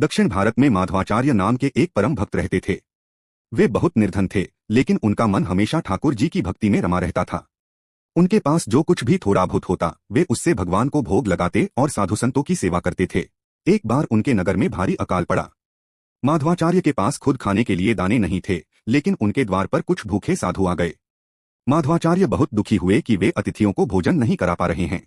दक्षिण भारत में माधवाचार्य नाम के एक परम भक्त रहते थे। वे बहुत निर्धन थे, लेकिन उनका मन हमेशा ठाकुर जी की भक्ति में रमा रहता था। उनके पास जो कुछ भी थोड़ा बहुत होता, वे उससे भगवान को भोग लगाते और साधु संतों की सेवा करते थे। एक बार उनके नगर में भारी अकाल पड़ा। माधवाचार्य के पास खुद खाने के लिए दाने नहीं थे, लेकिन उनके द्वार पर कुछ भूखे साधु आ गए। माधवाचार्य बहुत दुखी हुए कि वे अतिथियों को भोजन नहीं करा पा रहे हैं।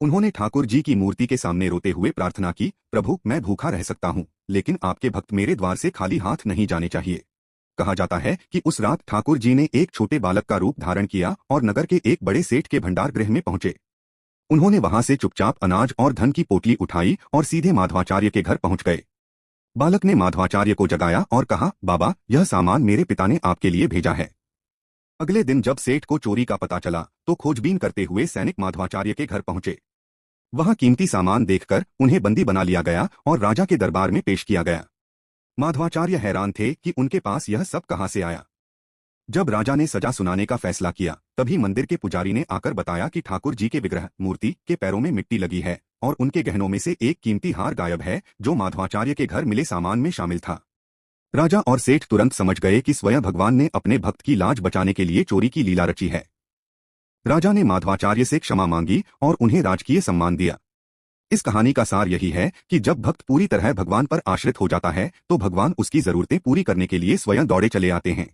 उन्होंने ठाकुर जी की मूर्ति के सामने रोते हुए प्रार्थना की, प्रभु, मैं भूखा रह सकता हूँ, लेकिन आपके भक्त मेरे द्वार से खाली हाथ नहीं जाने चाहिए। कहा जाता है कि उस रात ठाकुर जी ने एक छोटे बालक का रूप धारण किया और नगर के एक बड़े सेठ के भंडार गृह में पहुंचे। उन्होंने वहां से चुपचाप अनाज और धन की पोटली उठाई और सीधे माधवाचार्य के घर पहुंच गए। बालक ने माधवाचार्य को जगाया और कहा, बाबा, यह सामान मेरे पिता ने आपके लिए भेजा है। अगले दिन जब सेठ को चोरी का पता चला तो खोजबीन करते हुए सैनिक माधवाचार्य के घर पहुंचे। वहां कीमती सामान देखकर उन्हें बंदी बना लिया गया और राजा के दरबार में पेश किया गया। माधवाचार्य हैरान थे कि उनके पास यह सब कहां से आया। जब राजा ने सजा सुनाने का फैसला किया, तभी मंदिर के पुजारी ने आकर बताया कि ठाकुर जी के विग्रह मूर्ति के पैरों में मिट्टी लगी है और उनके गहनों में से एक कीमती हार गायब है, जो माधवाचार्य के घर मिले सामान में शामिल था। राजा और सेठ तुरंत समझ गए कि स्वयं भगवान ने अपने भक्त की लाज बचाने के लिए चोरी की लीला रची है। राजा ने माधवाचार्य से क्षमा मांगी और उन्हें राजकीय सम्मान दिया। इस कहानी का सार यही है कि जब भक्त पूरी तरह भगवान पर आश्रित हो जाता है तो भगवान उसकी जरूरतें पूरी करने के लिए स्वयं दौड़े चले आते हैं।